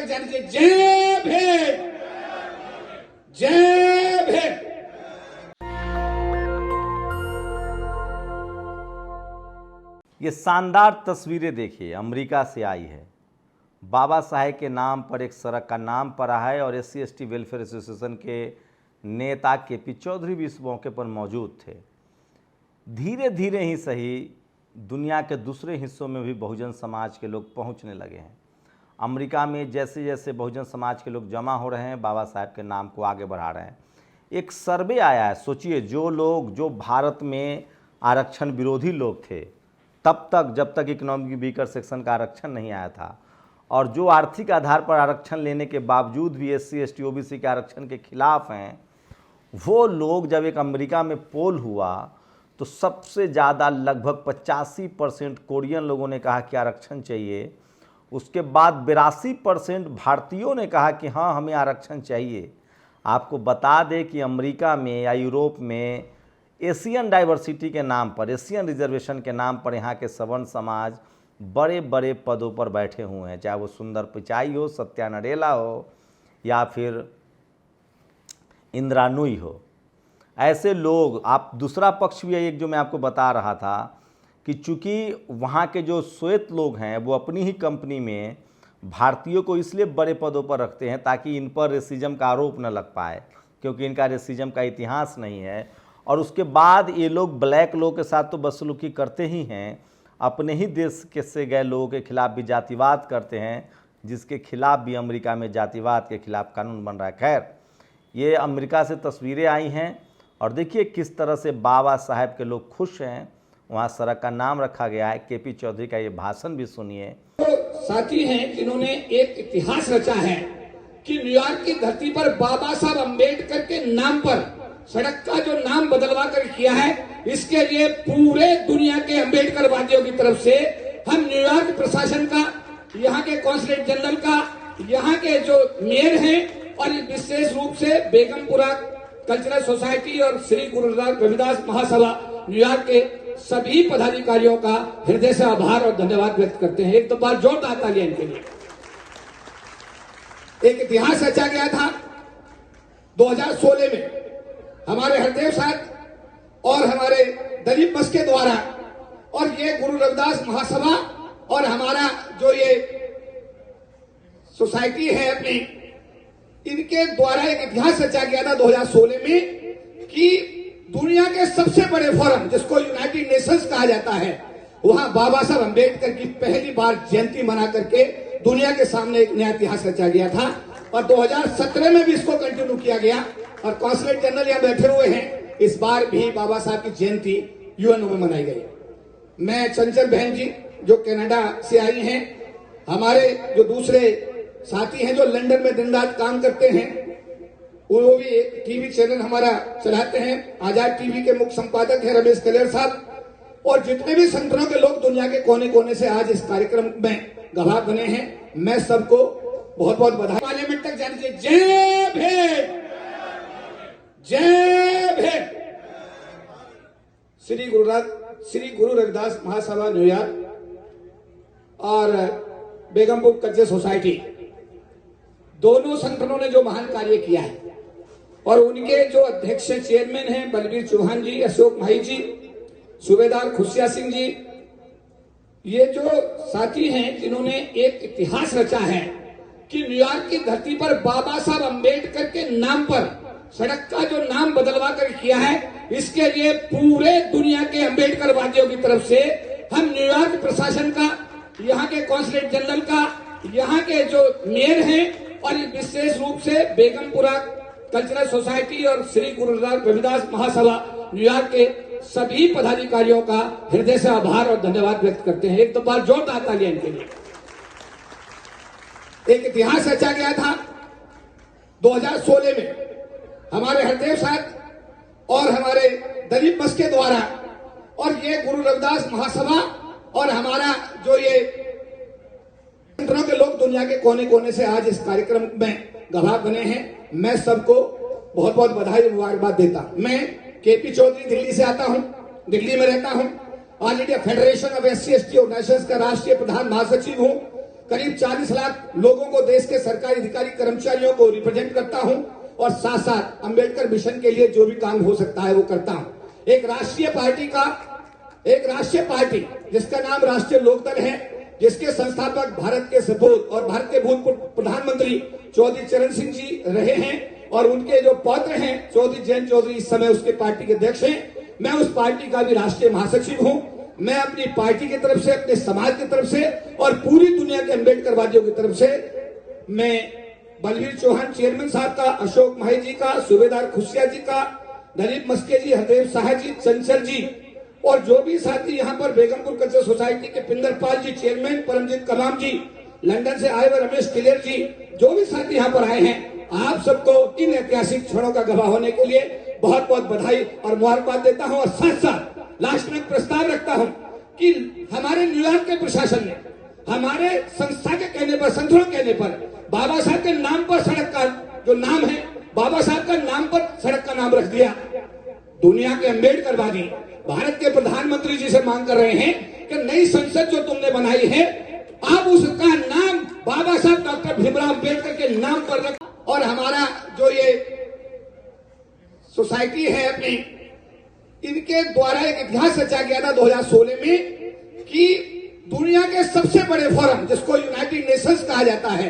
तक जाने के जय भीम, जय भीम। ये शानदार तस्वीरें देखिए, अमेरिका से आई है। बाबा साहेब के नाम पर एक सड़क का नाम पड़ा है और SC/ST वेलफेयर एसोसिएशन के नेता KP चौधरी भी इस मौके पर मौजूद थे। धीरे धीरे ही सही दुनिया के दूसरे हिस्सों में भी बहुजन समाज के लोग पहुंचने लगे हैं। अमेरिका में जैसे जैसे बहुजन समाज के लोग जमा हो रहे हैं, बाबा साहेब के नाम को आगे बढ़ा रहे हैं। एक सर्वे आया है, सोचिए, जो भारत में आरक्षण विरोधी लोग थे तब तक, जब तक इकोनॉमिक वीकर सेक्शन का आरक्षण नहीं आया था, और जो आर्थिक आधार पर आरक्षण लेने के बावजूद भी SC/ST OBC के आरक्षण के खिलाफ हैं, वो लोग जब एक अमेरिका में पोल हुआ तो सबसे ज़्यादा लगभग 85% कोरियन लोगों ने कहा कि आरक्षण चाहिए। उसके बाद 82% भारतीयों ने कहा कि हाँ, हमें आरक्षण चाहिए। आपको बता दें कि अमेरिका में या यूरोप में एशियन डाइवर्सिटी के नाम पर, एशियन रिजर्वेशन के नाम पर यहाँ के सवर्ण समाज बड़े बड़े पदों पर बैठे हुए हैं, चाहे वो सुंदर पिचाई हो, सत्या नडेला हो या फिर इंदिरा नूई हो। ऐसे लोग, आप दूसरा पक्ष भी है एक जो मैं आपको बता रहा था कि चूंकि वहाँ के जो श्वेत लोग हैं वो अपनी ही कंपनी में भारतीयों को इसलिए बड़े पदों पर रखते हैं ताकि इन पर रेसिज्म का आरोप न लग पाए, क्योंकि इनका रेसिज्म का इतिहास नहीं है। और उसके बाद ये लोग ब्लैक लोग के साथ तो बदसलूकी करते ही हैं, अपने ही देश के से गए लोगों के खिलाफ भी जातिवाद करते हैं, जिसके खिलाफ भी अमेरिका में जातिवाद के खिलाफ कानून बन रहा है। खैर, ये अमेरिका से तस्वीरें आई हैं और देखिए किस तरह से बाबा साहेब के लोग खुश हैं। वहाँ सड़क का नाम रखा गया है। KP चौधरी का ये भाषण भी सुनिए। तो साथी हैं जिन्होंने एक इतिहास रचा है कि न्यूयॉर्क की धरती पर बाबा साहब अम्बेडकर के नाम पर सड़क का जो नाम बदलवा कर किया है, इसके लिए पूरे दुनिया के अम्बेडकर वादियों की तरफ से हम न्यूयॉर्क प्रशासन का, यहाँ के कॉन्सुलेट जनरल का, यहाँ के जो मेयर हैं और विशेष रूप से बेगमपुरा कल्चरल सोसाइटी और श्री गुरु रविदास महासभा न्यूयॉर्क के सभी पदाधिकारियों का हृदय से आभार और धन्यवाद व्यक्त करते हैं। एक तो बार जोरदार तालियां इनके लिए। एक इतिहास रचा गया था 2016 में हमारे हरदेव साहब और हमारे दलीप बस के द्वारा, और ये गुरु रविदास महासभा और हमारा जो ये सोसाइटी है अपनी, इनके द्वारा एक इतिहास रचा गया था 2016 में कि दुनिया के सबसे बड़े फोरम, जिसको यूनाइटेड नेशंस कहा जाता है, वहां बाबा साहब अम्बेडकर की पहली बार जयंती मना करके दुनिया के सामने एक नया इतिहास रचा गया था। और 2017 में भी इसको कंटिन्यू किया गया और कॉन्सुलेट जनरल यहाँ बैठे हुए हैं। इस बार भी बाबा साहब की जयंती यूएनओ में मनाई गई। मैं चंचल बहन जी जो कनाडा से आई हैं, हमारे जो दूसरे साथी हैं जो लंदन में दिन रात काम करते हैं, वो भी एक टीवी चैनल हमारा चलाते हैं, आजाद टीवी के मुख्य संपादक हैं रमेश कलेर साहब, और जितने भी संगठनों के लोग दुनिया के कोने कोने से आज इस कार्यक्रम में गवाह बने हैं, मैं सबको बहुत बहुत बधाई। पार्लियामेंट तक जाने के जय भीम, जय भीम। श्री गुरु रविदास महासभा न्यूयॉर्क और बेगमपुर कल्चरल सोसाइटी, दोनों संगठनों ने जो महान कार्य किया है, और उनके जो अध्यक्ष चेयरमैन हैं बलबीर चौहान जी, अशोक भाई जी, सूबेदार खुशिया सिंह जी, ये जो साथी हैं जिन्होंने एक इतिहास रचा है कि न्यूयॉर्क की धरती पर बाबा साहब अम्बेडकर के नाम पर सड़क का जो नाम बदलवा कर किया है, इसके लिए पूरे दुनिया के अम्बेडकर वादियों की तरफ से हम न्यूयॉर्क प्रशासन का, यहाँ के कॉन्सुलेट जनरल का, यहाँ के जो मेयर हैं और विशेष रूप से बेगमपुरा कल्चरल सोसाइटी और श्री गुरु रविदास महासभा न्यूयॉर्क के सभी पदाधिकारियों का हृदय से आभार और धन्यवाद व्यक्त करते हैं। एक तो बार जोरदार तालियां इनके लिए। एक इतिहास रचा गया था 2016 में हमारे हरदेव साहब और हमारे दलीप बस के द्वारा, और ये गुरु रविदास महासभा और हमारा जो ये संगठनों के लोग दुनिया के कोने कोने से आज इस कार्यक्रम में गवाह बने हैं। मैं सबको बहुत बहुत बधाई और मुबारकबाद देता। मैं KP चौधरी दिल्ली से आता हूं, दिल्ली में रहता हूं, all India federation of SC/ST organisations का राष्ट्रीय प्रधान महासचिव हूं। करीब 40 लाख लोगों को, देश के सरकारी अधिकारी कर्मचारियों को रिप्रेजेंट करता हूं और साथ साथ अंबेडकर मिशन के लिए जो भी काम हो सकता है वो करता हूं। एक राष्ट्रीय पार्टी जिसका नाम राष्ट्रीय लोकदल है, जिसके संस्थापक भारत के सपूत और भारत के भूतपूर्व प्रधानमंत्री चौधरी चरण सिंह जी रहे हैं और उनके जो पौत्र हैं चौधरी जयंत चौधरी इस समय उसके पार्टी के अध्यक्ष हैं। मैं उस पार्टी का भी राष्ट्रीय महासचिव हूं। मैं अपनी पार्टी की तरफ से, अपने समाज की तरफ से और पूरी दुनिया के अम्बेडकरवादियों की तरफ से मैं बलवीर चौहान चेयरमैन साहब का, अशोक माही जी का, सूबेदार खुशिया जी का, दलीप मस्के जी, हरदेव साहा जी, चंचल जी और जो भी साथी यहाँ पर बेगमपुर कल्चरल सोसाइटी के पिंदरपाल जी चेयरमैन, परमजीत कलाम जी, लंदन से आए हुए रमेश क्लियर जी, जो भी साथी यहाँ पर आए हैं, आप सबको इन ऐतिहासिक क्षणों का गवाह होने के लिए बहुत बहुत बधाई और मुबारकबाद देता हूं। और साथ साथ लास्ट में एक प्रस्ताव रखता हूं कि हमारे न्यूयॉर्क के प्रशासन ने हमारे संस्था के कहने पर, संगठनों के कहने पर बाबा साहब के नाम पर सड़क का जो नाम है, बाबा साहब का नाम पर सड़क का नाम रख दिया। दुनिया के अम्बेडकरवादी भारत के प्रधानमंत्री जी से मांग कर रहे हैं कि नई संसद जो तुमने बनाई है, आप उसका नाम बाबा साहब डॉक्टर भीमराव अम्बेडकर के नाम पर रख। और हमारा जो ये सोसाइटी है अपनी, इनके द्वारा एक इतिहास रचा गया था 2016 में कि दुनिया के सबसे बड़े फोरम जिसको यूनाइटेड नेशंस कहा जाता है,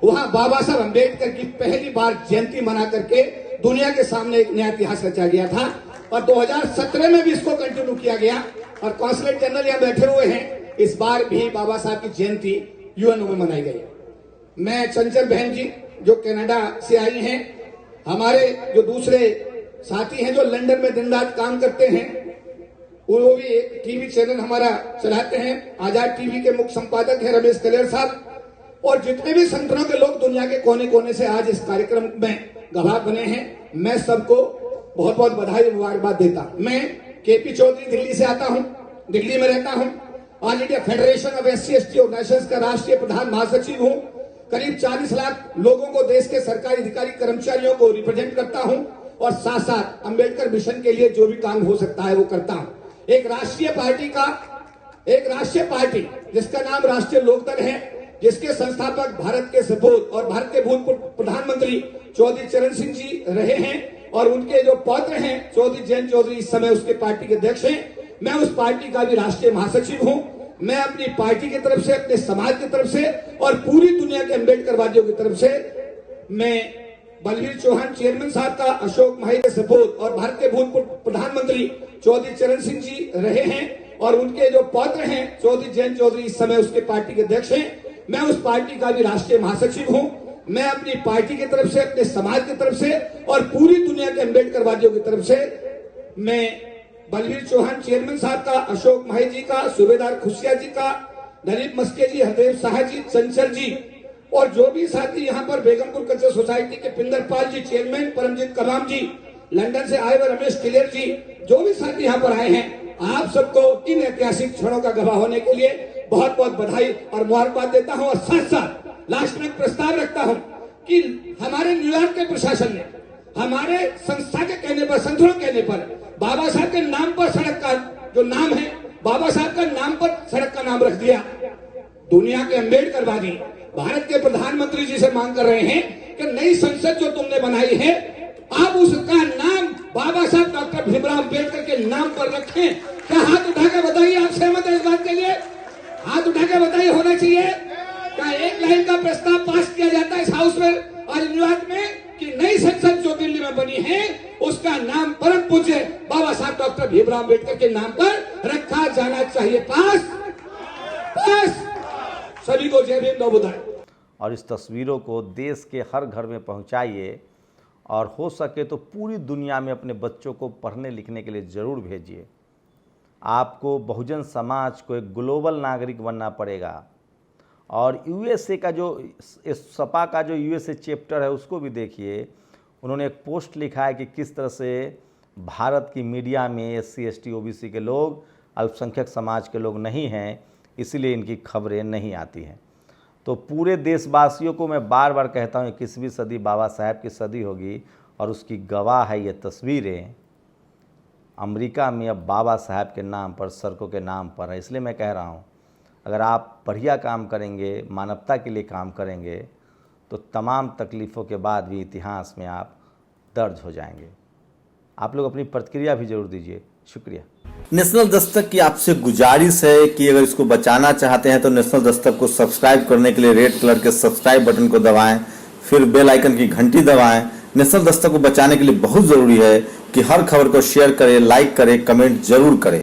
वहां बाबा साहब अम्बेडकर की पहली बार जयंती मना करके दुनिया के सामने एक नया इतिहास रचा गया था। और 2017 में भी इसको कंटिन्यू किया गया और कॉन्सुलेट जनरल यहाँ बैठे हुए हैं, इस बार भी बाबा साहब की जयंती यूएनओ में मनाई गई। मैं चंचल बहन जी जो कनाडा से आई हैं, हमारे जो दूसरे साथी हैं जो लंदन में दिन रात काम करते हैं, वो भी एक टीवी चैनल हमारा चलाते हैं, आजाद टीवी के मुख्य संपादक हैं रमेश कलियर साहब, और जितने भी संगठनों के लोग दुनिया के कोने कोने से आज इस कार्यक्रम में गवाह बने हैं, मैं सबको बहुत बहुत बधाई और मुबारकबाद देता हूं। मैं केपी चौधरी दिल्ली से आता हूं, दिल्ली में रहता हूं, all India federation of SC/ST organisations का राष्ट्रीय प्रधान महासचिव हूं। करीब 40 लाख लोगों को, देश के सरकारी अधिकारी कर्मचारियों को रिप्रेजेंट करता हूं और साथ साथ अंबेडकर मिशन के लिए जो भी काम हो सकता है वो करता हूं। एक राष्ट्रीय पार्टी जिसका नाम राष्ट्रीय लोकदल है, जिसके संस्थापक भारत के सपूत और भारत के भूतपूर्व प्रधानमंत्री चौधरी चरण सिंह जी रहे हैं और उनके जो पौत्र हैं चौधरी जयंत चौधरी इस समय उसके पार्टी के अध्यक्ष हैं। मैं उस पार्टी का भी राष्ट्रीय महासचिव हूं। मैं अपनी पार्टी की तरफ से, अपने समाज की तरफ से और पूरी दुनिया के अम्बेडकरवादियों की तरफ से मैं बलवीर चौहान चेयरमैन साहब का, अशोक माही के सपूत और भारत के भूतपूर्व प्रधानमंत्री चौधरी चरण सिंह जी रहे हैं और उनके जो पौत्र हैं चौधरी जयंत चौधरी इस समय उसके पार्टी के अध्यक्ष हैं। मैं उस पार्टी का भी राष्ट्रीय महासचिव हूं। मैं अपनी पार्टी की तरफ से, अपने समाज की तरफ से और पूरी दुनिया के अम्बेडकरवादियों की तरफ से मैं बलवीर चौहान चेयरमैन साहब का, अशोक माही जी का, सूबेदार खुशिया जी का, दलीप मस्के जी, हरदेव साहा जी, चंचल जी और जो भी साथी यहाँ पर बेगमपुर कल्चरल सोसाइटी के पिंदरपाल जी चेयरमैन, परमजीत कलाम जी, लंदन से आए हुए रमेश क्लियर जी, जो भी साथी यहाँ पर आए हैं, आप सबको इन ऐतिहासिक क्षणों का गवाह होने के लिए बहुत बहुत बधाई और मुबारकबाद देता हूं। और साथ साथ लास्ट में एक प्रस्ताव रखता हूं कि हमारे न्यूयॉर्क के प्रशासन ने हमारे संस्था के कहने पर, संगठनों के कहने पर बाबा साहब के नाम पर सड़क का जो नाम है, बाबा साहब का नाम पर सड़क का नाम रख दिया। दुनिया के अम्बेडकरवादी भारत के प्रधानमंत्री जी से मांग कर रहे हैं कि नई संसद जो तुमने बनाई है, आप उसका नाम बाबा साहब डॉक्टर भीमराव अम्बेडकर के नाम पर रखें। क्या हाथ उठा के बताइए आप सहमत है इस बात के लिए? हाथ उठा के बताइए होना चाहिए। क्या एक लाइन का प्रस्ताव पास किया जाता है इस हाउस में आज न्यूयॉर्क में कि नई संसद जो दिल्ली में बनी है उसका नाम परम पूज्य बाबा साहब डॉक्टर भीमराव अम्बेडकर के नाम पर रखा जाना चाहिए। पास पास। सभी को जय भीम, नमो बुद्धाय। और इस तस्वीरों को देश के हर घर में पहुंचाइए और हो सके तो पूरी दुनिया में अपने बच्चों को पढ़ने लिखने के लिए ज़रूर भेजिए। आपको बहुजन समाज को एक ग्लोबल नागरिक बनना पड़ेगा। और यूएसए का जो सपा का जो यूएसए चैप्टर है उसको भी देखिए, उन्होंने एक पोस्ट लिखा है कि किस तरह से भारत की मीडिया में SC ST OBC के लोग, अल्पसंख्यक समाज के लोग नहीं हैं, इसीलिए इनकी खबरें नहीं आती हैं। तो पूरे देशवासियों को मैं बार बार कहता हूँ 21वीं सदी बाबा साहब की सदी होगी और उसकी गवाह है ये तस्वीरें। अमेरिका में अब बाबा साहब के नाम पर, सड़कों के नाम पर है। इसलिए मैं कह रहा हूँ अगर आप बढ़िया काम करेंगे, मानवता के लिए काम करेंगे, तो तमाम तकलीफ़ों के बाद भी इतिहास में आप दर्ज हो जाएंगे। आप लोग अपनी प्रतिक्रिया भी जरूर दीजिए। शुक्रिया। नेशनल दस्तक की आपसे गुजारिश है कि अगर इसको बचाना चाहते हैं तो नेशनल दस्तक को सब्सक्राइब करने के लिए रेड कलर के सब्सक्राइब बटन को दबाएं, फिर बेल आइकन की घंटी दबाएं। नेशनल दस्तक को बचाने के लिए बहुत ज़रूरी है कि हर खबर को शेयर करें, लाइक करें, कमेंट जरूर करें।